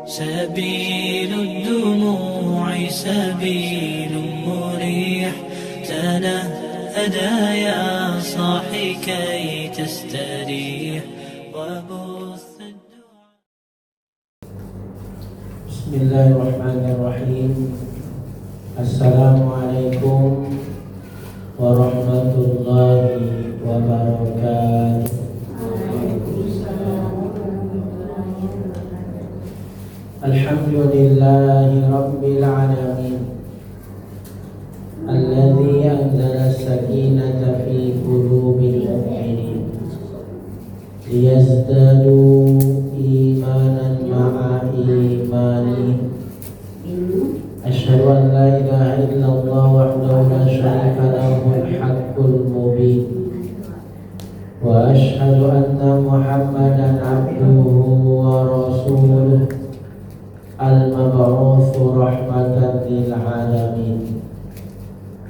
سبيل الدموع سبيل مريح تنهدى يا صاحي كي تستريح وبث الدعاء. بسم الله الرحمن الرحيم. Assalamualaikum warahmatullahi wabarakatuh. Alhamdulillahi rabbil alamin, alladzi anzala as-sakinata fi qulubil mu'minin liyazdadu imanan ma'a imanihim. Asyhadu an la ilaha illallah wahdahu la syarika lahul haqqul mubin wa asyhadu anna Muhammadan abduhu wa rasuluh al-mab'utsu rahmatan lil alamin.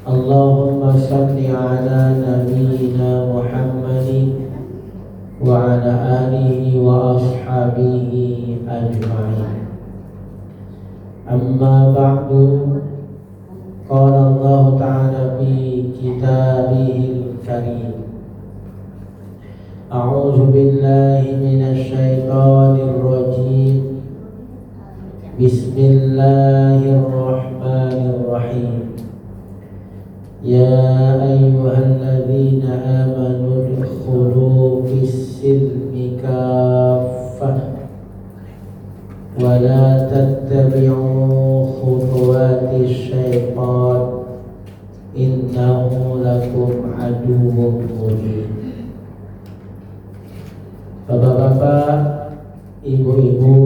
Allahumma shalli ala nabiyyina Muhammadin wa ala alihi wa ashabihi ajma'in. Amma ba'du, qala Allah ta'ala fi kitabihil karim. A'udzu billahi minasy syaithanir rajim. Bismillahirrahmanirrahim. Ya ayyuhalladzina amanu udkhulu fis-silmi kaffah wa la tattabi'u khutuwati syaitan innahu lakum aduwwun mubin. Bapak-bapak, ibu-ibu,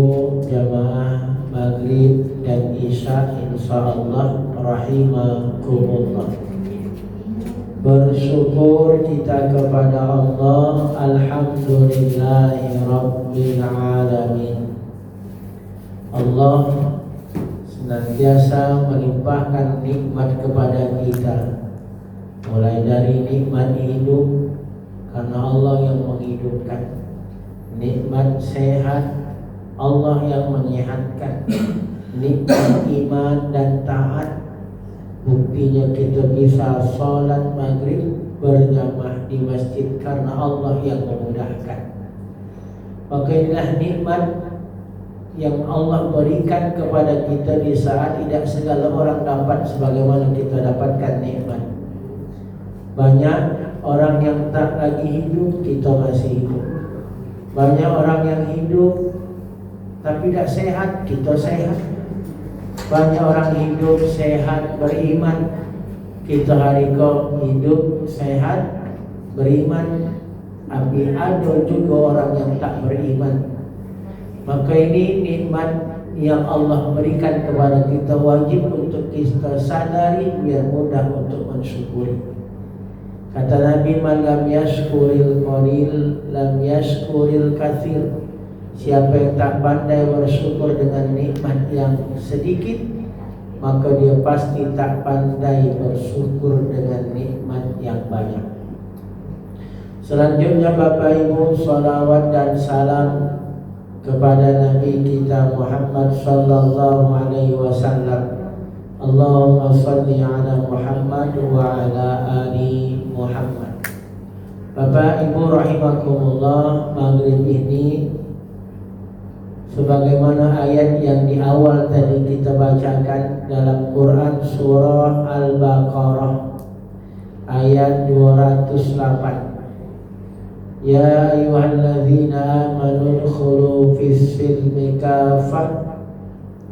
jamaah maghrib dan isya insyaallah rahimakumullah. Bersyukur kita kepada Allah, alhamdulillahi rabbil alamin. Allah senantiasa melimpahkan nikmat kepada kita, mulai dari nikmat hidup karena Allah yang menghidupkan, nikmat sehat Allah yang menyehatkan, nikmat iman dan taat. Buktinya kita bisa sholat maghrib berjamaah di masjid karena Allah yang memudahkan. Maka inilah nikmat yang Allah berikan kepada kita di saat tidak segala orang dapat sebagaimana kita dapatkan nikmat. Banyak orang yang tak lagi hidup, kita masih hidup. Banyak orang yang hidup tapi tidak sehat, kita sehat. Banyak orang hidup sehat beriman, kita hari kau hidup sehat beriman, tapi ada juga orang yang tak beriman. Maka ini nikmat yang Allah berikan kepada kita, wajib untuk kita sadari biar mudah untuk mensyukuri. Kata Nabi, man lam yashkuril qalil lam yashkuril katsir. Siapa yang tak pandai bersyukur dengan nikmat yang sedikit, maka dia pasti tak pandai bersyukur dengan nikmat yang banyak. Selanjutnya Bapak Ibu, salawat dan salam kepada Nabi kita Muhammad sallallahu alaihi wasallam. Allahumma shalli ala Muhammad wa ala ali Muhammad. Bapak Ibu rahimakumullah, maghrib ini sebagaimana ayat yang di awal tadi kita bacakan dalam Quran surah Al-Baqarah ayat 208. Ya ayyuhalladzina amanu udkhulu fis-silmi kaffah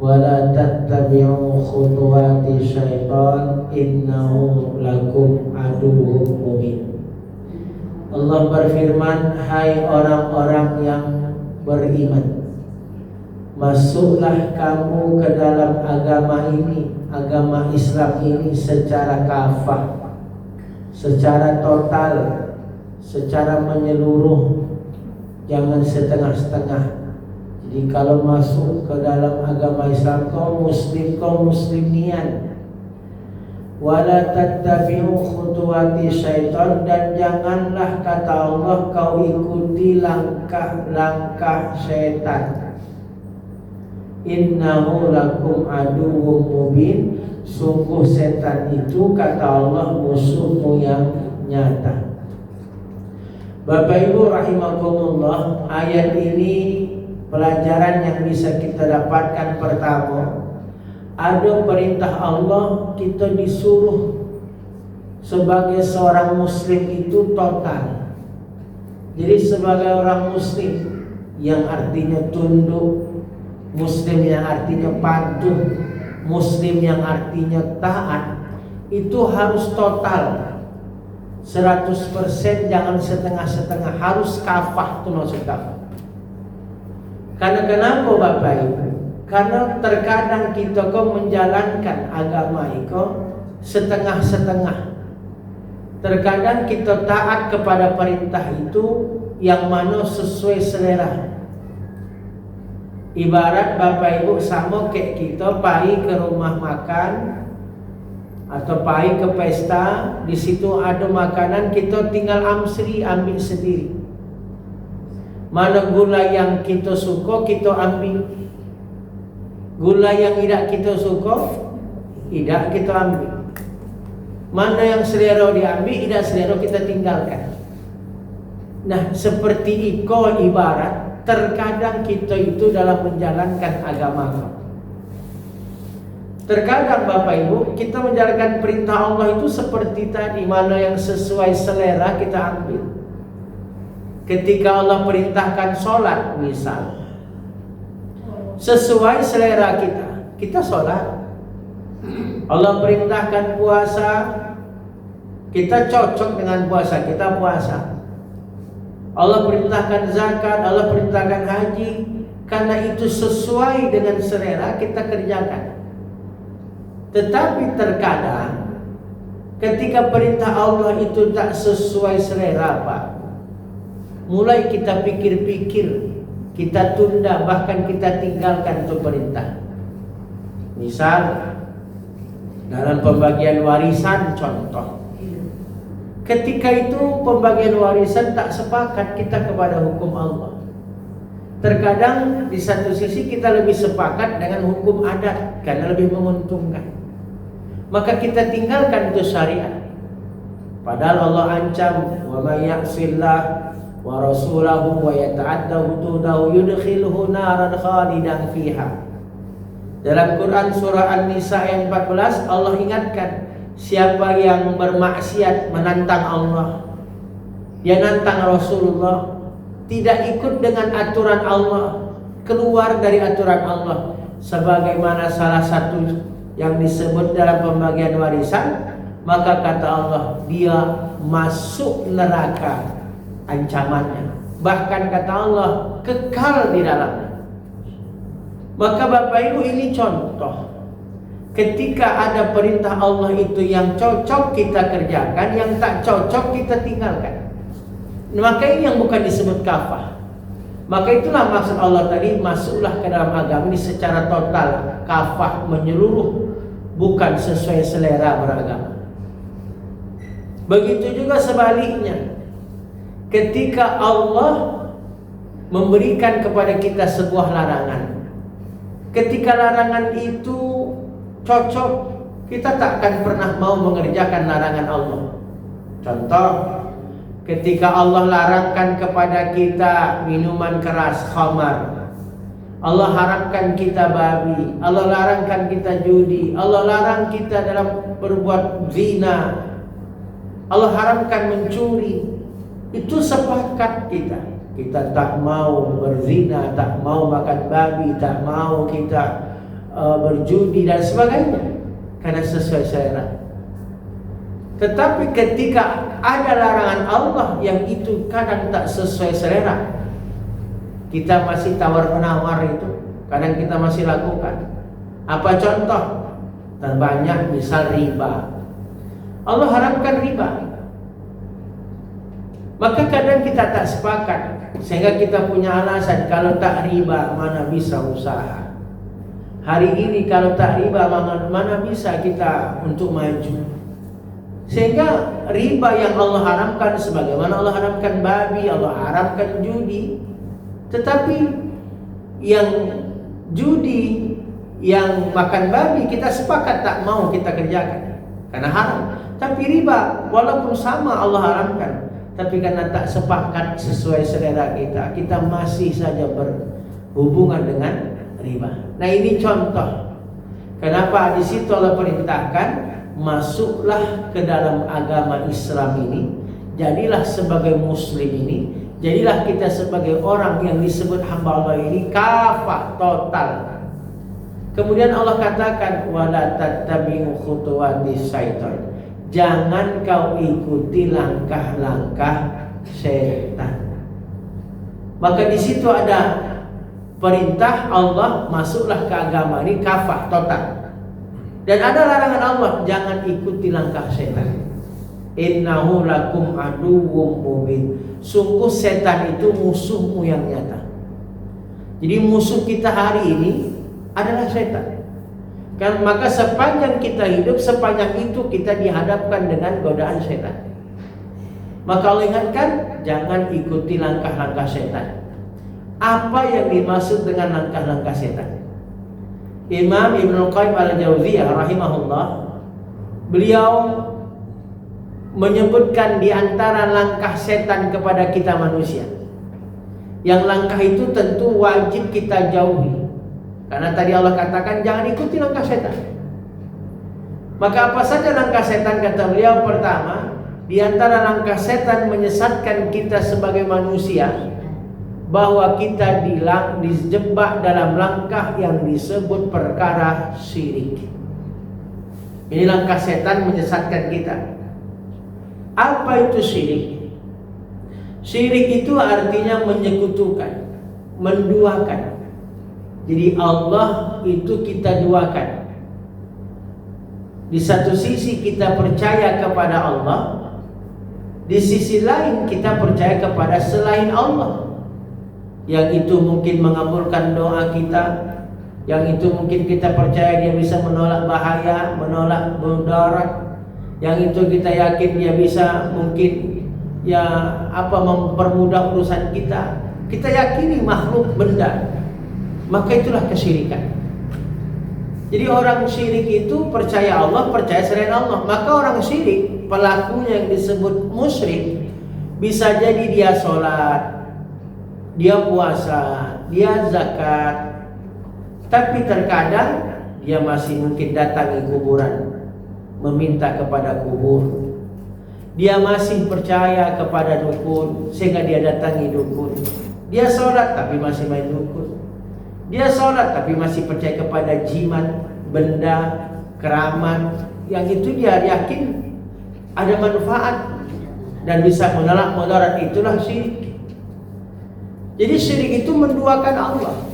wa la tattabi'u khutuwati syaitan innahu lakum aduwwun mubin. Allah berfirman, hai orang-orang yang beriman, masuklah kamu ke dalam agama ini, agama Islam ini secara kafah, secara total, secara menyeluruh, jangan setengah-setengah. Jadi kalau masuk ke dalam agama Islam, kaum muslim-muslimin, wala tattabi'u khutuwati syaitan, dan janganlah kata Allah kau ikuti langkah-langkah syaitan. innahu lakum aduwwum mubin, sungguh setan itu kata Allah musuhmu yang nyata. Bapak Ibu rahimakumullah, ayat ini pelajaran yang bisa kita dapatkan. Pertama, ada perintah Allah, kita disuruh sebagai seorang muslim itu total. Jadi sebagai orang muslim yang artinya tunduk, muslim yang artinya patuh, muslim yang artinya taat, itu harus total 100%, jangan setengah-setengah, harus kafah. Itu maksud kafah. Karena kenapa Bapak Ibu? Karena terkadang kita kok menjalankan agama itu setengah-setengah. Terkadang kita taat kepada perintah itu yang mana sesuai selera. Ibarat Bapak Ibu sama kayak kita pergi ke rumah makan atau pergi ke pesta, di situ ada makanan, kita tinggal ambil sendiri. Mana gula yang kita suka kita ambil, gula yang tidak kita suka tidak kita ambil. Mana yang selera diambil, tidak selera kita tinggalkan. Nah, seperti itu ibarat terkadang kita itu dalam menjalankan agama. Terkadang Bapak Ibu kita menjalankan perintah Allah itu seperti tadi, mana yang sesuai selera kita ambil. Ketika Allah perintahkan sholat misal, sesuai selera kita sholat. Allah perintahkan puasa, kita cocok dengan puasa, kita puasa. Allah perintahkan zakat, Allah perintahkan haji, karena itu sesuai dengan selera kita kerjakan. Tetapi terkadang ketika perintah Allah itu tak sesuai selera, Pak, mulai kita pikir-pikir, kita tunda, bahkan kita tinggalkan itu perintah. Misal dalam pembagian warisan contoh, ketika itu pembagian warisan tak sepakat kita kepada hukum Allah. Terkadang di satu sisi kita lebih sepakat dengan hukum adat karena lebih menguntungkan, maka kita tinggalkan itu syariat. Padahal Allah ancam, wa may ya'sillah wa rasulahu wa yata'adda hududahu yudkhilhu naran khalidan fiha. Dalam Quran surah An-Nisa ayat 14 Allah ingatkan, siapa yang bermaksiat menantang Allah, dia nantang Rasulullah, tidak ikut dengan aturan Allah, keluar dari aturan Allah, sebagaimana salah satu yang disebut dalam pembagian warisan, maka kata Allah dia masuk neraka ancamannya, bahkan kata Allah kekal di dalamnya. Maka Bapak Ibu ini contoh, ketika ada perintah Allah itu yang cocok kita kerjakan, yang tak cocok kita tinggalkan. Maka ini yang bukan disebut kafah. Maka itulah maksud Allah tadi, masuklah ke dalam agama ini secara total, kafah menyeluruh, bukan sesuai selera beragama. Begitu juga sebaliknya, ketika Allah memberikan kepada kita sebuah larangan, ketika larangan itu cocok, kita tak akan pernah mau mengerjakan larangan Allah. Contoh, ketika Allah larangkan kepada kita minuman keras, khamar, Allah haramkan kita babi, Allah larangkan kita judi, Allah larang kita dalam berbuat zina, Allah haramkan mencuri. Itu sepakat kita tak mau berzina, tak mau makan babi, tak mau kita berjudi dan sebagainya, karena sesuai selera. Tetapi ketika ada larangan Allah yang itu kadang tak sesuai selera, kita masih tawar-menawar, itu kadang kita masih lakukan. Apa contoh terbanyak? Misal riba. Allah haramkan riba, maka kadang kita tak sepakat, sehingga kita punya alasan, kalau tak riba mana bisa usaha. Hari ini kalau tak riba mana bisa kita untuk maju. Sehingga riba yang Allah haramkan, sebagaimana Allah haramkan babi, Allah haramkan judi, tetapi yang Judi, yang makan babi, kita sepakat tak mau kita kerjakan karena haram. Tapi riba, walaupun sama Allah haramkan, tapi karena tak sepakat sesuai selera kita, kita masih saja berhubungan dengan riba. Nah, ini contoh kenapa di situ Allah perintahkan masuklah ke dalam agama Islam ini, jadilah sebagai muslim ini, jadilah kita sebagai orang yang disebut hamba Allah ini kafah total. Kemudian Allah katakan wala tattabi'u khutuwatis syaitan, jangan kau ikuti langkah-langkah setan. Maka di situ ada perintah Allah masuklah ke agama ini kafah total. Dan ada larangan Allah, jangan ikuti langkah setan. Innahu lakum aduwwum mubin. Sungguh setan itu musuhmu yang nyata. Jadi musuh kita hari ini adalah setan. Kan maka sepanjang kita hidup, sepanjang itu kita dihadapkan dengan godaan setan. Maka Allah ingatkan, jangan ikuti langkah-langkah setan. Apa yang dimaksud dengan langkah-langkah setan? Imam Ibnu Qayyim al-Jauziyah rahimahullah, beliau menyebutkan di antara langkah setan kepada kita manusia. Yang langkah itu tentu wajib kita jauhi. Karena tadi Allah katakan jangan ikuti langkah setan. Maka apa saja langkah setan kata beliau? Pertama, di antara langkah setan menyesatkan kita sebagai manusia, bahwa kita dijebak dalam langkah yang disebut perkara syirik. Ini langkah setan menyesatkan kita. Apa itu syirik? Syirik itu artinya menyekutukan, menduakan. Jadi Allah itu kita duakan. Di satu sisi kita percaya kepada Allah, di sisi lain kita percaya kepada selain Allah. Yang itu mungkin mengabulkan doa kita, yang itu mungkin kita percaya dia bisa menolak bahaya, menolak mudarat. Yang itu kita yakin dia bisa mungkin mempermudah urusan kita. Kita yakini makhluk benda. Maka itulah kesyirikan. Jadi orang syirik itu percaya Allah, percaya selain Allah. Maka orang syirik, pelakunya yang disebut musyrik, bisa jadi dia sholat, dia puasa, dia zakat, tapi terkadang dia masih mungkin datangi kuburan, meminta kepada kubur. Dia masih percaya kepada dukun, sehingga dia datangi dukun. Dia sholat tapi masih main dukun. Dia sholat tapi masih percaya kepada jimat, benda, keramat. Yang itu dia yakin ada manfaat dan bisa menolak mudarat. Itulah syirik. Jadi syirik itu menduakan Allah.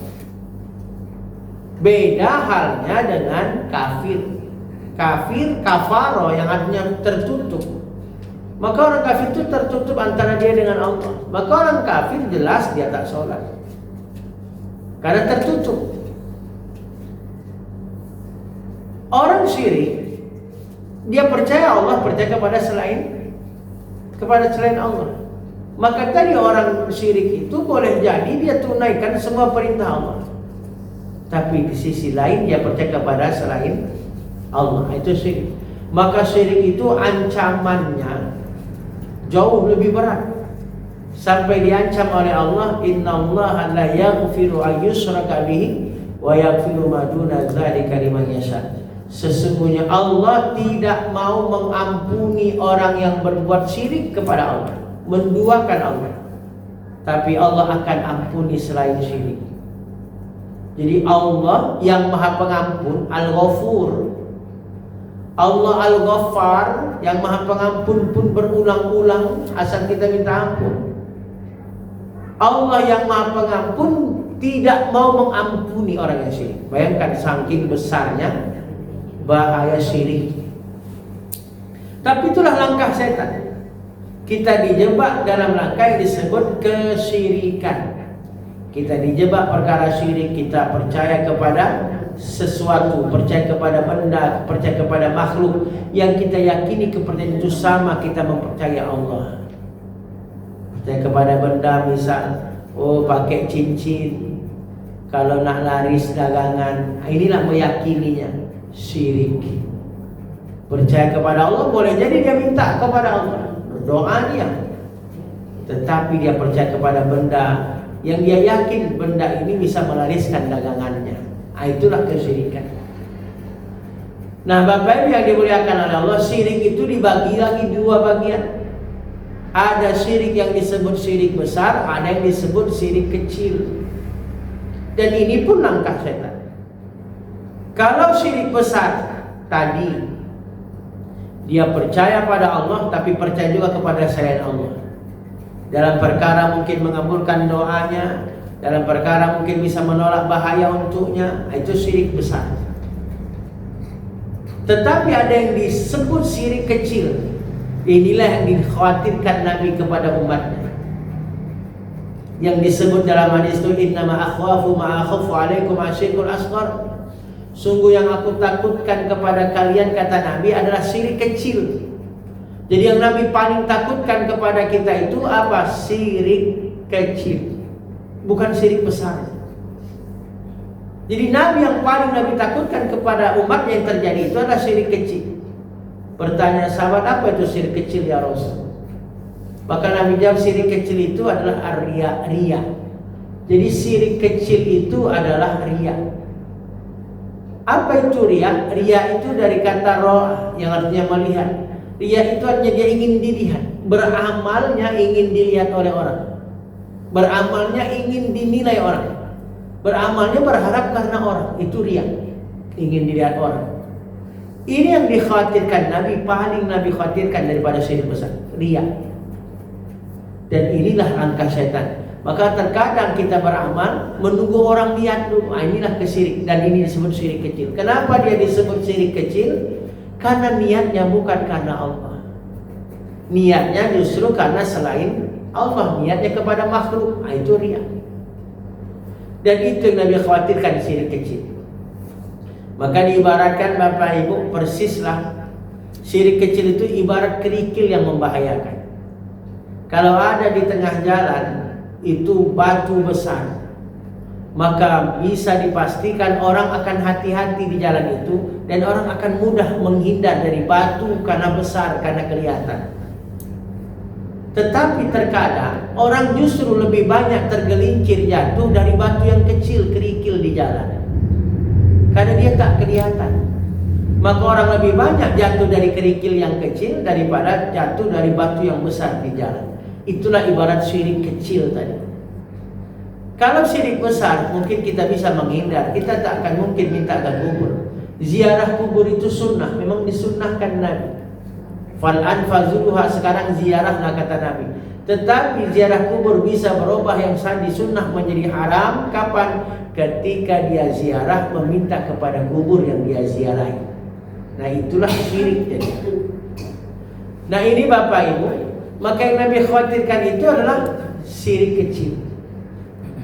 Beda halnya dengan kafir. Kafir, kafaro yang artinya tertutup. Maka orang kafir itu tertutup antara dia dengan Allah. Maka orang kafir jelas dia tak sholat karena tertutup. Orang syirik, dia percaya Allah, percaya kepada selain Allah. Maka tadi orang syirik itu boleh jadi dia tunaikan semua perintah Allah, tapi di sisi lain dia percaya kepada selain Allah. Itu syirik. Maka syirik itu ancamannya jauh lebih berat. Sampai diancam oleh Allah, innallaha la yaghfiru ayyushraka bihi wa yaghfiru ma duna dzalika liman yasha. Sesungguhnya Allah tidak mau mengampuni orang yang berbuat syirik kepada Allah, menduakan Allah. Tapi Allah akan ampuni selain syirik. Jadi Allah yang Maha Pengampun, Al-Ghafur. Allah Al-Ghaffar yang Maha Pengampun pun berulang-ulang asal kita minta ampun. Allah yang Maha Pengampun tidak mau mengampuni orang yang syirik. Bayangkan saking besarnya bahaya syirik. Tapi itulah langkah setan. Kita dijebak dalam langkah yang disebut kesyirikan. Kita dijebak perkara syirik, kita percaya kepada sesuatu, percaya kepada benda, percaya kepada makhluk yang kita yakini kepercayaan itu sama kita mempercayai Allah. Percaya kepada benda, misal pakai cincin. kalau nak laris dagangan, inilah meyakininya syirik. Percaya kepada Allah, boleh jadi dia minta kepada Allah, doa dia, tetapi dia percaya kepada benda yang dia yakin benda ini bisa melariskan dagangannya. Itulah kesyirikan. Nah, Bapak Ibu yang dimuliakan oleh Allah, syirik itu dibagi lagi dua bagian. Ada syirik yang disebut syirik besar, ada yang disebut syirik kecil. Dan ini pun langkah setan. Kalau syirik besar tadi, dia percaya pada Allah tapi percaya juga kepada selain Allah. Dalam perkara mungkin mengabulkan doanya, dalam perkara mungkin bisa menolak bahaya untuknya, itu syirik besar. Tetapi ada yang disebut syirik kecil. Inilah yang dikhawatirkan Nabi kepada umatnya. Yang disebut dalam hadis itu, innama akhwafu ma akhafu alaikum asyirkul asghar. Sungguh yang aku takutkan kepada kalian, kata Nabi, adalah syirik kecil. Jadi yang Nabi paling takutkan kepada kita itu apa? Syirik kecil, bukan syirik besar. Jadi Nabi yang paling Nabi takutkan kepada umatnya yang terjadi itu adalah syirik kecil. Pertanyaan sahabat, apa itu syirik kecil ya Rasul? Maka Nabi jawab, syirik kecil itu adalah ria. Jadi syirik kecil itu adalah ria. Apa itu ria? Ria itu dari kata ro'a yang artinya melihat. Ria itu artinya dia ingin dilihat. Beramalnya ingin dilihat oleh orang. Beramalnya ingin dinilai orang. Beramalnya berharap karena orang. Itu ria, ingin dilihat orang. Ini yang dikhawatirkan Nabi, paling Nabi khawatirkan daripada syirik besar, ria. Dan inilah angka setan. Maka terkadang kita beramal menunggu orang lihat dulu. Inilah kesyirik, dan ini disebut syirik kecil. Kenapa dia disebut syirik kecil? Karena niatnya bukan karena Allah. Niatnya justru karena selain Allah, niatnya kepada makhluk. Itu ria. Dan itu yang Nabi khawatirkan, syirik kecil. Maka diibaratkan Bapak Ibu, persislah syirik kecil itu ibarat kerikil yang membahayakan. Kalau ada di tengah jalan itu batu besar, maka bisa dipastikan orang akan hati-hati di jalan itu, dan orang akan mudah menghindar dari batu karena besar, karena kelihatan. Tetapi terkadang orang justru lebih banyak tergelincir jatuh dari batu yang kecil, kerikil di jalan, karena dia tak kelihatan. Maka orang lebih banyak jatuh dari kerikil yang kecil daripada jatuh dari batu yang besar di jalan. Itulah ibarat syirik kecil tadi. Kalau syirik besar mungkin kita bisa menghindar. Kita tak akan mungkin minta ke kubur. Ziarah kubur itu sunnah, memang disunnahkan Nabi. Fal'an fazuruha, sekarang ziarahlah kata Nabi. Tetapi ziarah kubur bisa berubah yang tadi sunnah menjadi haram. Kapan? Ketika dia ziarah meminta kepada kubur yang dia ziarahi. Nah, itulah syirik jadi. Nah, ini Bapak Ibu, maka yang Nabi khawatirkan itu adalah syirik kecil.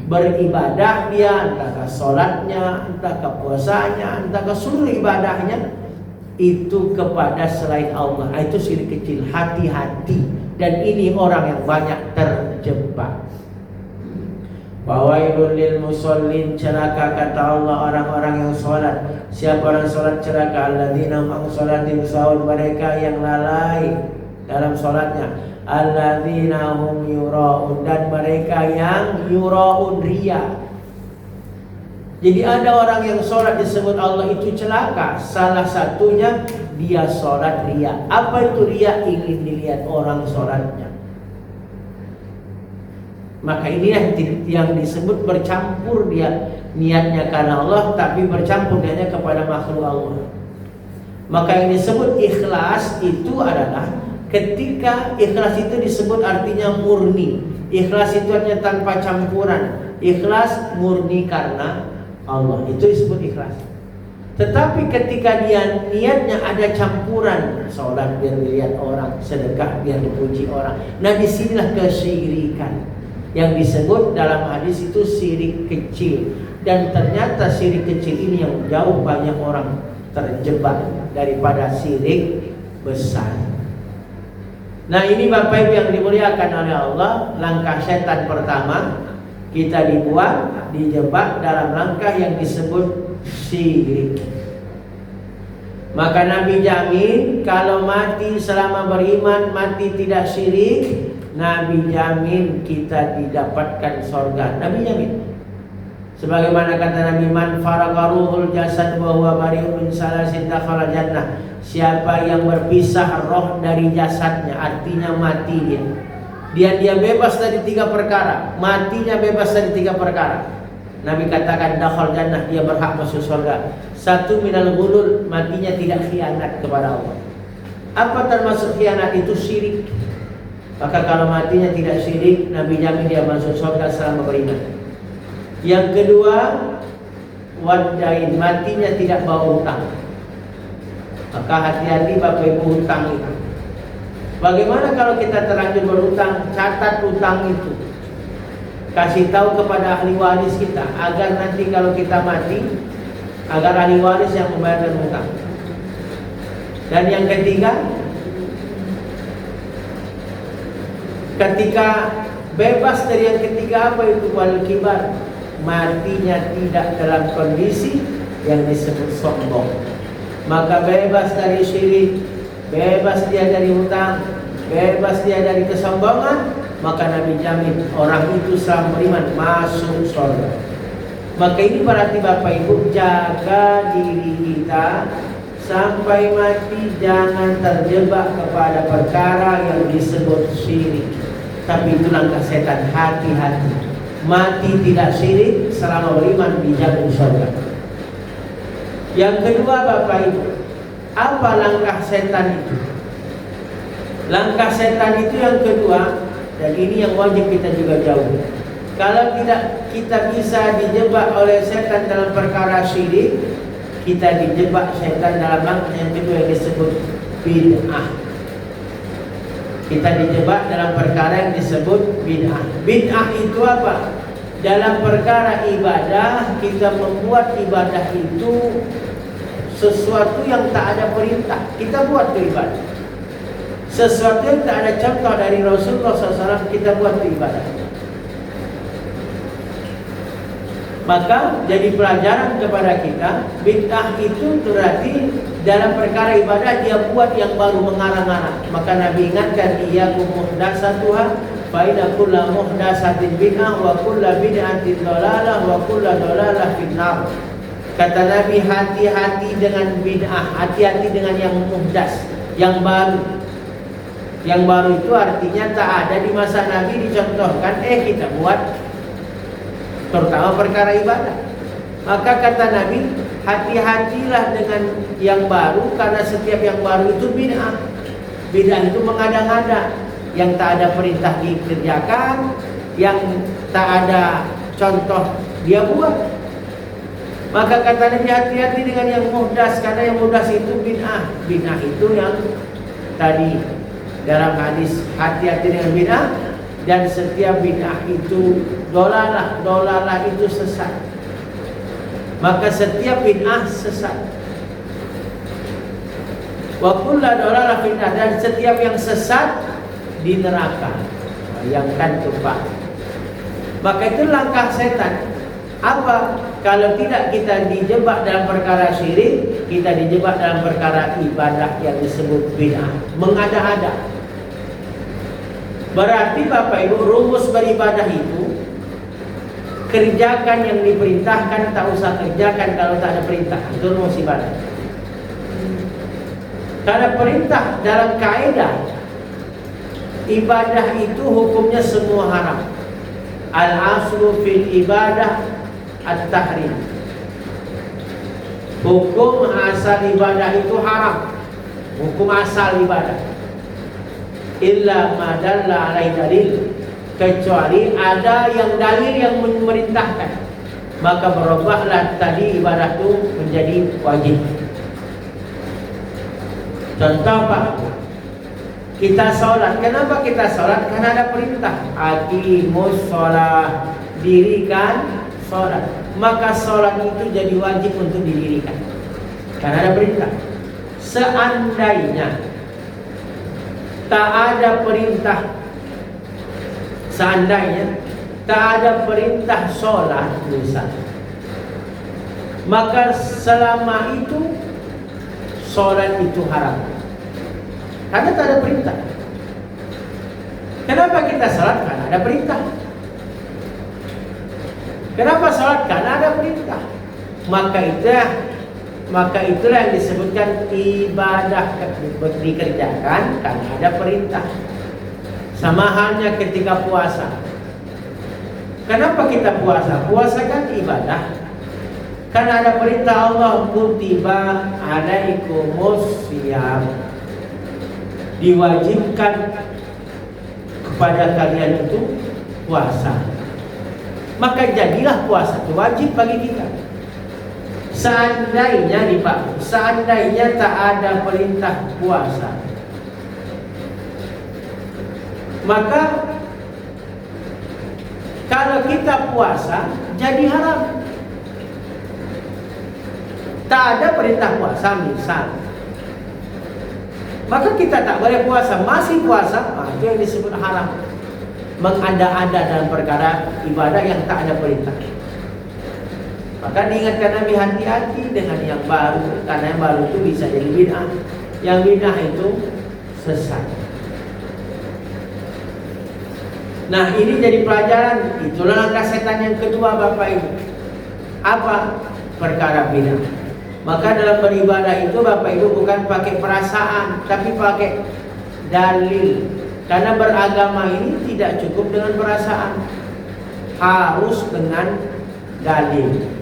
Beribadah dia, entahkah sholatnya, entahkah puasanya, entahkah seluruh ibadahnya itu kepada selain Allah. Itu syirik kecil. Hati-hati. Dan ini orang yang banyak terjebak. Fawailul lil musallin, celaka kata Allah orang-orang yang sholat. Siapa orang sholat celaka? Alladzina hum an sholatihim sahun, mereka yang lalai dalam sholatnya. Alladzina hum yura'un, dan mereka yang yura'un, ria. Jadi ada orang yang sholat disebut Allah itu celaka. Salah satunya dia sholat ria. Apa itu ria? Ingin dilihat orang sholatnya. Maka ini yang disebut bercampur dia niatnya karena Allah, tapi bercampur niatnya kepada makhluk Allah. Maka yang disebut ikhlas itu adalah ketika ikhlas itu disebut artinya murni. Ikhlas itu artinya tanpa campuran. Ikhlas murni karena Allah, itu disebut ikhlas. Tetapi ketika dia niatnya ada campuran, sholat biar dilihat orang, sedekah biar dipuji orang, nah disinilah kesyirikan. Yang disebut dalam hadis itu syirik kecil. Dan ternyata syirik kecil ini yang jauh banyak orang terjebak daripada syirik besar. Nah, ini Bapak Ibu yang dimuliakan oleh Allah, langkah setan pertama Kita dibuat, dijebak dalam langkah yang disebut syirik. Maka Nabi jamin kalau mati selama beriman, mati tidak syirik, Nabi jamin kita didapatkan sorga. Nabi jamin. Sebagaimana kata Nabi, man faragha ruhul jasad wa huwa bari'un min salasin dakhala jannah. Siapa yang berpisah roh dari jasadnya, artinya mati dia bebas dari 3 perkara. Matinya bebas dari 3 perkara. Nabi katakan dakhal jannah, dia berhak masuk surga. 1 minal ghulul, matinya tidak khianat kepada Allah. Apa termasuk khianat? Itu syirik. Maka kalau matinya tidak syirik, Nabi jamin dia masuk surga selama beriman. Yang kedua, wadain, matinya tidak bawa hutang. Maka hati-hati Bapak Ibu hutang itu. Bagaimana kalau kita terlanjur berhutang? Catat hutang itu, kasih tahu kepada ahli waris kita, agar nanti kalau kita mati, agar ahli waris yang membayarkan hutang. Dan yang ketiga, ketika bebas dari yang ketiga, apa itu? Wal kibar, matinya tidak dalam kondisi yang disebut sombong. Maka bebas dari syirik, bebas dia dari hutang, bebas dia dari kesombongan, maka Nabi jamin orang itu selama beriman masuk surga. Maka ini berarti Bapak Ibu, jaga diri kita sampai mati, jangan terjebak kepada perkara yang disebut syirik. Tapi itu langkah setan, hati-hati. Mati tidak syirik, selama beriman dijamin surga. Yang kedua Bapak Ibu, apa langkah setan itu? Langkah setan itu yang kedua, dan ini yang wajib kita juga jauhi. Kalau tidak kita bisa dijebak oleh setan dalam perkara syirik, kita dijebak setan dalam langkah yang kedua yang disebut bid'ah. Kita dijebak dalam perkara yang disebut bid'ah. Bid'ah itu apa? Dalam perkara ibadah, kita membuat ibadah itu sesuatu yang tak ada perintah, kita buat itu ibadah. Sesuatu yang tak ada contoh dari Rasulullah SAW, kita buat itu ibadah. Maka jadi pelajaran kepada kita, bid'ah itu berarti dalam perkara ibadah dia buat yang baru, mengarang-arang. Maka Nabi ingatkan, iyyakum muhdatsatuha fa inna kulla muhdatsatin bid'ah wa kulla bid'atin dhalalah wa kulla dhalalah finnar. Kata Nabi, hati-hati dengan bid'ah, hati-hati dengan yang muhdas, yang baru. Yang baru itu artinya tak ada di masa Nabi dicontohkan, kita buat, terutama perkara ibadah. Maka kata Nabi, hati-hatilah dengan yang baru, karena setiap yang baru itu bid'ah. Bid'ah itu mengada-ngada, yang tak ada perintah dikerjakan, yang tak ada contoh dia buat. Maka kata Nabi, hati-hati dengan yang muhdas, karena yang muhdas itu bid'ah. Bid'ah itu yang tadi dalam hadis, hati-hati dengan bid'ah, dan setiap bid'ah itu dolalah, dolalah itu sesat. Maka setiap bid'ah sesat. Wa kullu dolalah bid'ah, dan setiap yang sesat di neraka. Bayangkan tuh Pak. Maka itu langkah setan. Apa? Kalau tidak kita dijebak dalam perkara syirik, kita dijebak dalam perkara ibadah yang disebut bid'ah, mengada-ada. Berarti Bapak Ibu, rumus beribadah itu kerjakan yang diperintahkan, tak usah kerjakan kalau tak ada perintah. Itu rumus ibadah. Karena perintah dalam kaidah ibadah itu hukumnya semua haram. Al-aslu fil ibadah at-tahrim. Hukum asal ibadah itu haram. Hukum asal ibadah. Illa ma dalla alaihi dalil, kecuali ada yang dalil yang memerintahkan, maka berubahlah tadi ibadah itu menjadi wajib. Contoh Pak, kita sholat. Kenapa kita sholat? Karena ada perintah, aqimus sholat, dirikan sholat. Maka sholat itu jadi wajib untuk didirikan karena ada perintah. Seandainya tak ada perintah, seandainya tak ada perintah sholat misal, maka selama itu sholat itu haram, karena tak ada perintah. Kenapa kita sholat? Karena ada perintah. Kenapa sholat? Karena ada perintah. Maka itulah yang disebutkan ibadah dikerjakan karena ada perintah. Sama halnya ketika puasa. Kenapa kita puasa? Puasa kan ibadah. Karena ada perintah Allah, kutiba alaikumus syiyam, diwajibkan kepada kalian itu puasa. Maka jadilah puasa itu wajib bagi kita. Seandainya nih Pak, seandainya tak ada perintah puasa, maka kalau kita puasa jadi haram. Tak ada perintah puasa misal, maka kita tak boleh puasa. Masih puasa, itu yang disebut haram. Mengada-ada dalam perkara ibadah yang tak ada perintah. Maka diingatkan Nabi, hati-hati dengan yang baru, karena yang baru itu bisa jadi bid'ah. Yang bid'ah itu sesat. Nah, ini jadi pelajaran. Itulah langkah setan yang kedua Bapak Ibu. Apa? Perkara bid'ah. Maka dalam beribadah itu Bapak Ibu bukan pakai perasaan, tapi pakai dalil. Karena beragama ini tidak cukup dengan perasaan, harus dengan dalil.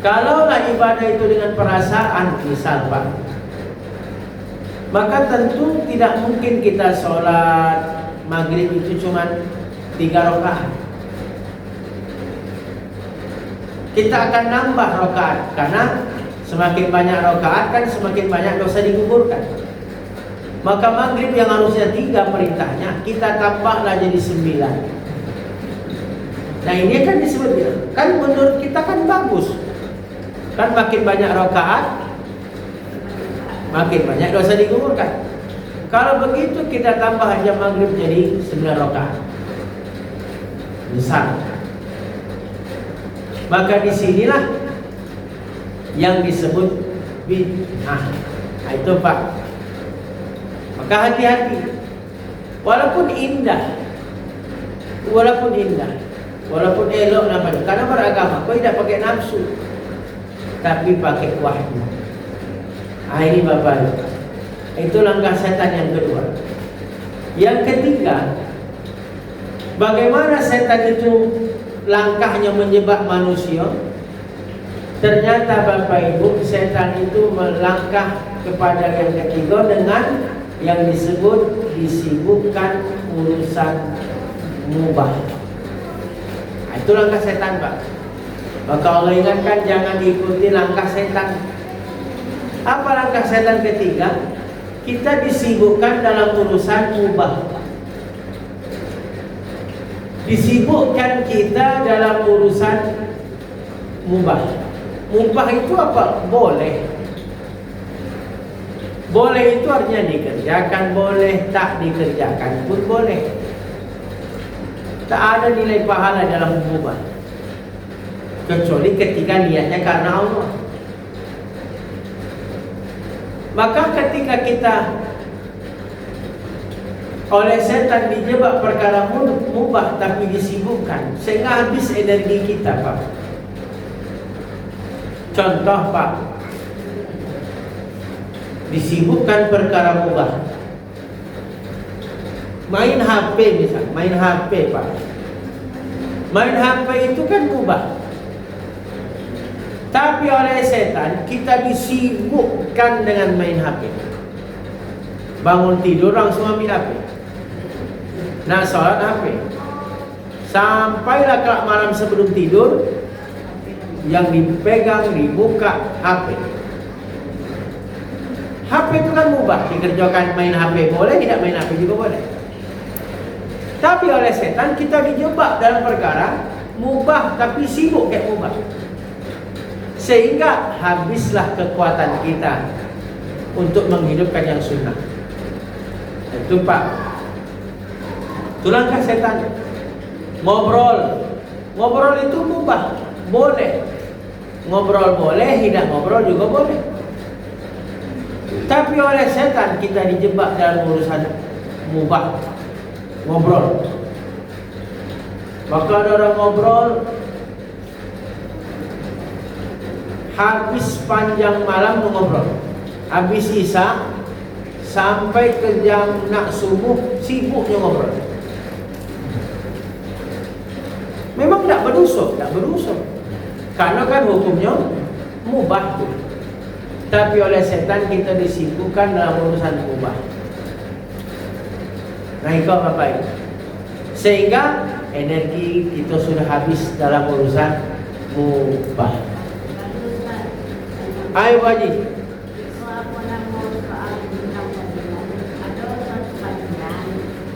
Kalaulah ibadah itu dengan perasaan, misal Pak, maka tentu tidak mungkin kita sholat maghrib itu cuma 3 rakaat. Kita akan nambah rakaat, karena semakin banyak rakaat kan semakin banyak dosa digugurkan. Maka maghrib yang harusnya 3 perintahnya, kita tambahlah jadi 9. Nah ini kan disebut, kan menurut kita kan bagus. Kan makin banyak rakaat, makin banyak dosa digugurkan. Kalau begitu kita tambah aja maghrib jadi 9 rakaat. Misal. Maka disinilah yang disebut bid'ah. Nah itu Pak. Maka hati-hati. Walaupun indah, walaupun elok namanya, karena beragama, kau tidak pakai nafsu, tapi pakai wahyu. Nah ini Bapak, itu langkah setan yang kedua. Yang ketiga, bagaimana setan itu langkahnya menjebak manusia? Ternyata Bapak Ibu, setan itu melangkah kepada yang ketiga dengan yang disebut disibukkan urusan mubah. Nah, itu langkah setan Pak. Maka Allah ingatkan jangan diikuti langkah setan. Apa langkah setan ketiga? Kita disibukkan dalam urusan mubah. Disibukkan kita dalam urusan mubah. Mubah itu apa? Boleh. Boleh itu artinya dikerjakan, boleh tak dikerjakan pun boleh. Tak ada nilai pahala dalam mubah, kecuali ketika niatnya karena Allah. Maka ketika kita oleh setan dijebak perkara mubah tapi disibukkan, sehingga habis energi kita Pak. Contoh Pak, disibukkan perkara mubah, main HP misal, main HP Pak. Main HP itu kan mubah. Tapi oleh setan kita disibukkan dengan main HP. Bangun tidur langsung ambil HP. Nak sholat HP. Sampailah kelak malam sebelum tidur, yang dipegang, dibuka HP. HP itu kan mubah, dikerjakan. Main HP boleh, tidak main HP juga boleh. Tapi oleh setan kita dijebak dalam perkara mubah tapi sibuk kayak mubah, sehingga habislah kekuatan kita untuk menghidupkan yang sunnah. Itu Pak. Itu langkah setan. Ngobrol itu mubah, boleh. Ngobrol boleh, tidak ngobrol juga boleh. Tapi oleh setan kita dijebak dalam urusan mubah, ngobrol. Maka ada orang ngobrol habis panjang malam mengobrol, habis isya sampai ke jam nak subuh sibuknya ngobrol. Memang tak berdosa. Karena kan hukumnya mubah. Tapi oleh setan kita disibukkan dalam urusan mubah. Nah, itu apa? Sehingga energi kita sudah habis dalam urusan mubah. Ayo Haji.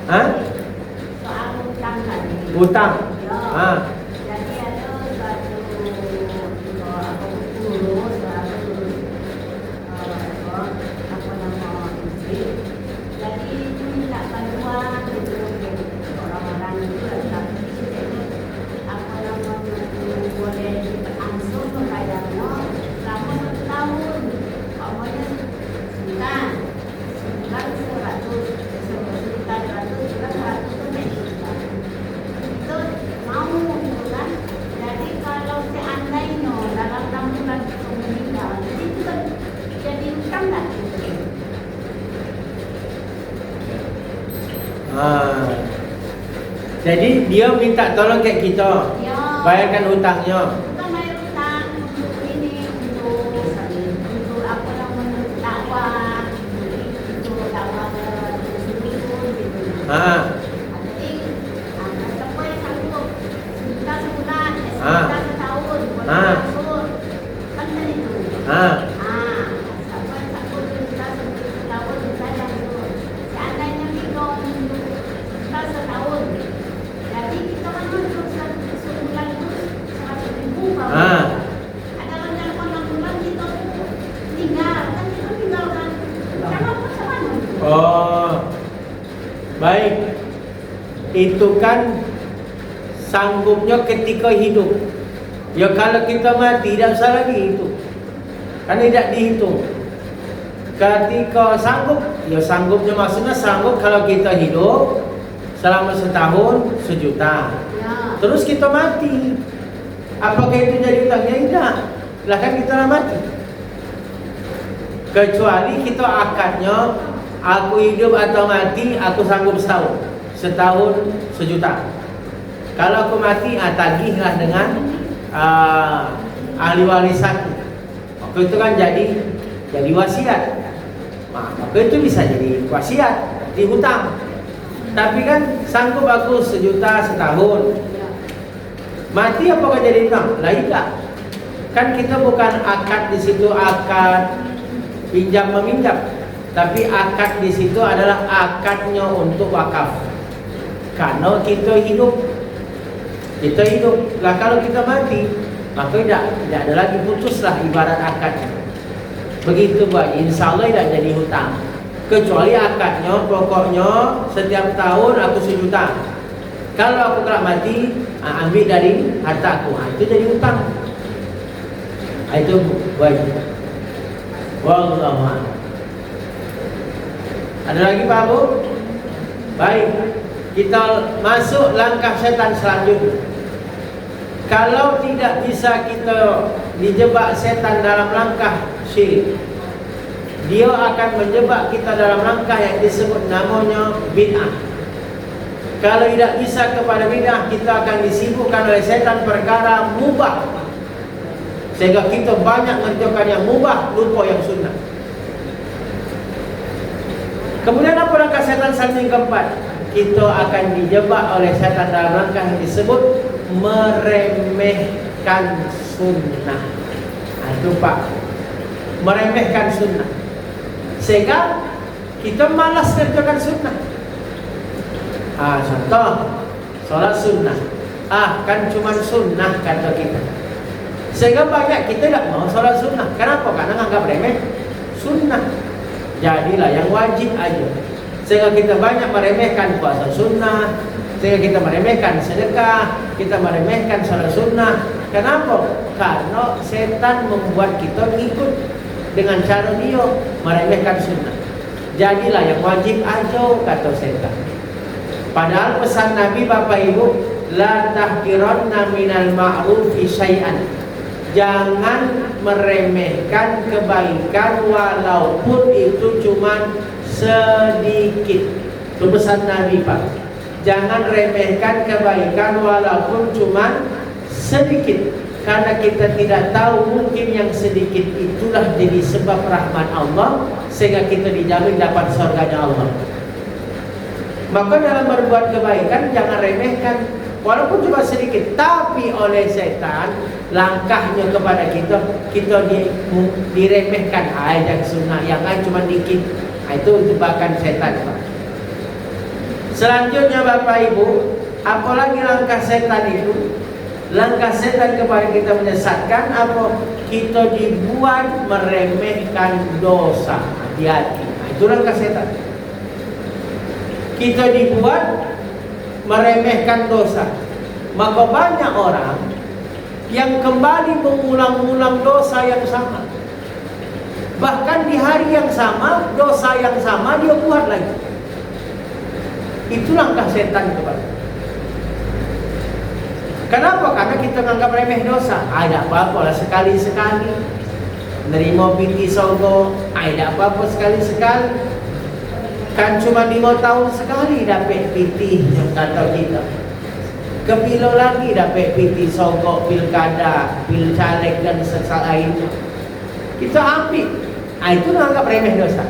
Hah? Hutang. Jadi ada satu guru, jadi minta bantuan orang-orang itu, boleh berangsur membayarnya selama 1 tahun. Awalnya sebulan 100, sebulan 100 itu mau gitu kan. Jadi kalau seandainya dalam 6 bulan itu meninggal, jadi itu kan jadi hutang nggak gitu. Jadi dia minta tolong kayak kita, Ya. bayarkan hutangnya. Bukan bayar hutang untuk ini, untuk apa namanya dakwah, untuk dakwah ke gitu. Jadi sampai sanggup sejuta sebulan, sejuta setahun, boleh masuk kan itu. Sampai sanggup sejuta setahun saja itu. Seandainya kita untuk sejuta setahun, jadi kita kan untuk sebulan itu 100.000 ada kan dalam 6 bulan kita tinggal, kan kita tinggalkan. Kenapa sama itu? Oh, baik. Itu kan sanggupnya ketika hidup. Ya kalau kita mati tidak usah lagi itu. Kan tidak dihitung. Ketika sanggup, ya sanggupnya maksudnya sanggup kalau kita hidup selama setahun 1 juta. Ya. Terus kita mati. Apakah itu jadi hutangnya? Tidak. Lah kan kita mati. Kecuali kita akadnya, aku hidup atau mati, aku sanggup setahun. Setahun 1 juta. Kalau aku mati, tagihlah dengan ahli warisan. Maka itu kan jadi wasiat. Maka itu bisa jadi wasiat, di hutang. Tapi kan sanggup aku 1 juta setahun. Mati apakah jadi hutang? Lah tidak. Kan kita bukan akad di situ akad pinjam meminjam, tapi akad di situ adalah akadnya untuk wakaf. Karena kita hidup. Lah kalau kita mati, maka tidak ada lagi, putuslah ibarat akadnya. Begitu Pak, insya Allah tidak jadi hutang. Kecuali akadnya, pokoknya setiap tahun aku 1 juta. Kalau aku kelak mati, ambil dari hartaku, itu jadi hutang. Itu baik. Wallahu a'lam. Ada lagi Pak Bu? Baik. Kita masuk langkah setan selanjutnya. Kalau tidak bisa kita dijebak setan dalam langkah syirik, dia akan menjebak kita dalam langkah yang disebut namanya bid'ah. Kalau tidak bisa kepada bid'ah, kita akan disibukkan oleh setan perkara mubah, sehingga kita banyak mengerjakan yang mubah, lupa yang sunnah. Kemudian apa langkah setan yang keempat? Kita akan dijebak oleh setan dalam langkah yang disebut meremehkan sunnah. Itu Pak, meremehkan sunnah, sehingga kita malas kerjakan sunnah. Contoh sholat sunnah, kan cuma sunnah kata kita, sehingga banyak kita tidak mau sholat sunnah. Kenapa? Karena menganggap remeh sunnah. Jadilah yang wajib aja, sehingga kita banyak meremehkan puasa sunnah, Sehingga kita meremehkan sedekah, kita meremehkan salat sunnah. Kenapa? Karena setan membuat kita ikut dengan cara dia meremehkan sunnah. Jadilah yang wajib aja, kata setan. Padahal pesan Nabi Bapak Ibu, la tahqiranna minal ma'rufi syai'an. Jangan meremehkan kebaikan walaupun itu cuma sedikit. Itu pesan Nabi Pak. Jangan remehkan kebaikan walaupun cuma sedikit. Karena kita tidak tahu, mungkin yang sedikit itulah jadi sebab rahmat Allah, sehingga kita dijamin dapat surganya Allah. Maka dalam berbuat kebaikan jangan remehkan walaupun cuma sedikit. Tapi oleh setan, langkahnya kepada kita diremehkan. Yang sunnah, yang lain cuma dikit. Itu jebakan setan Pak. Selanjutnya Bapak Ibu, apalagi langkah setan itu? Langkah setan kepada kita menyesatkan apa? Kita dibuat meremehkan dosa. Hati-hati. Itu langkah setan. Kita dibuat meremehkan dosa. Maka banyak orang yang kembali mengulang-ulang dosa yang sama. Bahkan di hari yang sama, dosa yang sama dia buat lagi. Itu langkah setan kepada. Kenapa? Karena kita menganggap remeh dosa. Ada apa-apa lah sekali-sekali. Nerima piti sogo, ada apa-apa sekali-sekali. Kan cuma 5 tahun sekali dapat piti yang kata kita. Kepilo lagi dapat piti sogo, pilkada, pil caleg dan lainnya. Kita ambil. Itu menganggap remeh dosa.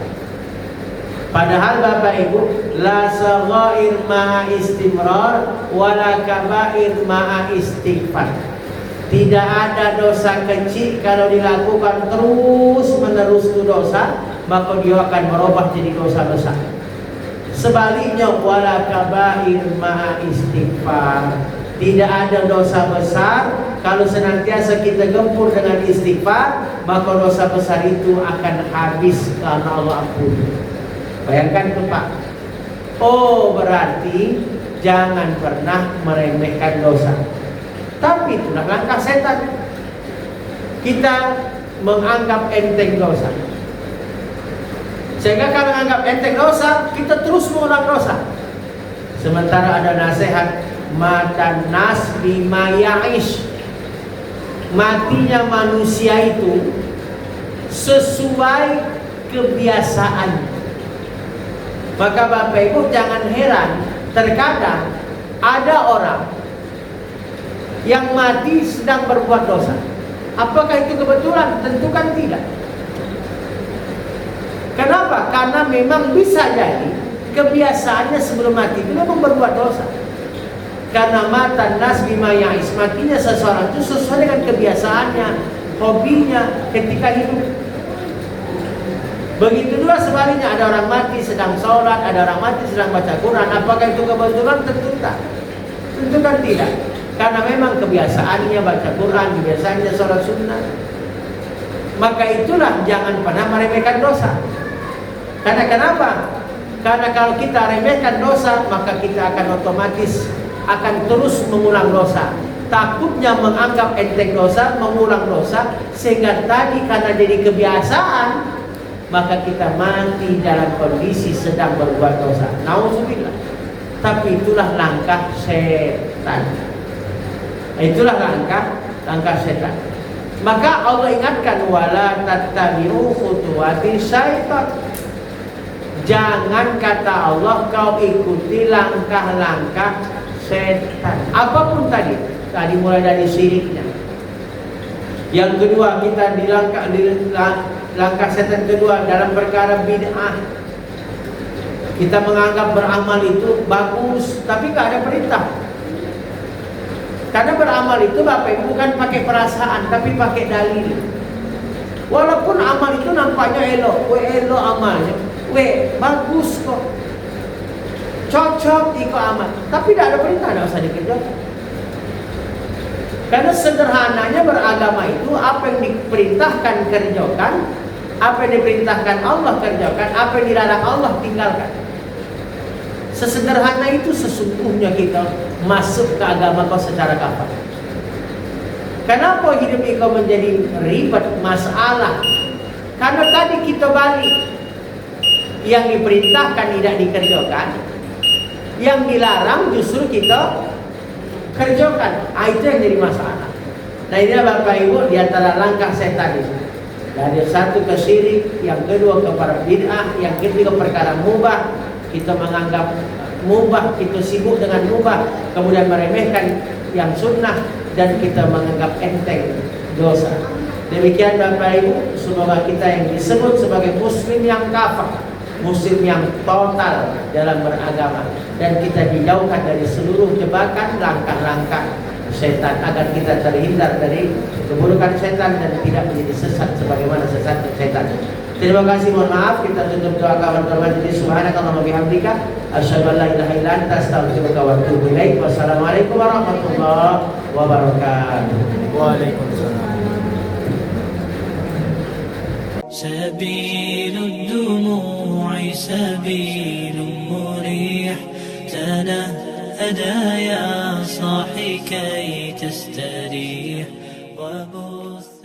Padahal Bapak Ibu, la saghair ma'a istimrar wala kabair ma'a istighfar. Tidak ada dosa kecil kalau dilakukan terus menerus itu dosa, maka dia akan merubah jadi dosa besar. Sebaliknya, wala kabair ma'a istighfar. Tidak ada dosa besar kalau senantiasa kita gempur dengan istighfar, maka dosa besar itu akan habis karena Allah ampuni. Bayangkan tuh Pak. Oh, berarti jangan pernah meremehkan dosa. Tapi itulah langkah setan. Kita menganggap enteng dosa. Sehingga kalau menganggap enteng dosa, kita terus mengulang dosa. Sementara ada nasihat, matan nas bima ya'ish. Matinya manusia itu sesuai kebiasaan. Maka Bapak Ibu jangan heran, terkadang ada orang yang mati sedang berbuat dosa. Apakah itu kebetulan? Tentu kan tidak. Kenapa? Karena memang bisa jadi kebiasaannya sebelum mati itu memang berbuat dosa. Karena mata nas bima ya'is, matinya seseorang itu sesuai dengan kebiasaannya, hobinya ketika hidup. Begitu juga sebaliknya, ada orang mati sedang sholat, ada orang mati sedang baca Quran. Apakah itu kebetulan? Tentu tak. Tentu kan tidak. Karena memang kebiasaannya baca Quran, kebiasaannya sholat sunnah. Maka itulah jangan pernah meremehkan dosa. Karena kenapa? Karena kalau kita remehkan dosa, maka kita akan otomatis akan terus mengulang dosa. Takutnya menganggap enteng dosa, mengulang dosa, sehingga tadi karena jadi kebiasaan, maka kita mati dalam kondisi sedang berbuat dosa. Nauzubillah. Tapi itulah langkah setan. Itulah langkah setan. Maka Allah ingatkan, wala tattabi'u khutuwati syaitan. Jangan, kata Allah, kau ikuti langkah-langkah setan. Apapun tadi mulai dari syiriknya. Yang kedua, kita langkah setan kedua dalam perkara bid'ah. Kita menganggap beramal itu bagus, tapi gak ada perintah. Karena beramal itu Bapak Ibu bukan pakai perasaan, tapi pakai dalil. Walaupun amal itu nampaknya elok amalnya, bagus kok, cocok ikut amal, tapi tidak ada perintah, tidak usah dikerjakan. Karena sederhananya beragama itu apa yang diperintahkan kerjakan, apa yang diperintahkan Allah kerjakan, apa yang dilarang Allah tinggalkan. Sesederhana itu sesungguhnya kita masuk ke agama kau secara kafah. Kenapa hidup kau menjadi ribet masalah? Karena tadi kita balik. Yang diperintahkan tidak dikerjakan, yang dilarang justru kita kerjakan. Itu yang jadi masalah. Nah ini Bapak Ibu di antara langkah setan itu. Dari satu ke syirik, yang kedua kepada bid'ah, yang ketiga perkara mubah. Kita menganggap mubah, kita sibuk dengan mubah, kemudian meremehkan yang sunnah, dan kita menganggap enteng dosa. Demikian Bapak Ibu, semoga kita yang disebut sebagai muslim yang kafah, muslim yang total dalam beragama, dan kita dijauhkan dari seluruh jebakan langkah-langkah setan, agar kita terhindar dari keburukan setan dan tidak menjadi sesat sebagaimana sesat setan. Terima kasih, mohon maaf, kita tutup doa kawan terhormat ini. Subhanakallahumma bihamdika asyhadu an la ilaha illa anta astaghfiruka wa atubu ilaik. Wassalamualaikum warahmatullahi wabarakatuh. Waalaikumsalam. سبيل الدموع سبيل مريح تنهدى يا صاحي كي تستريح وبث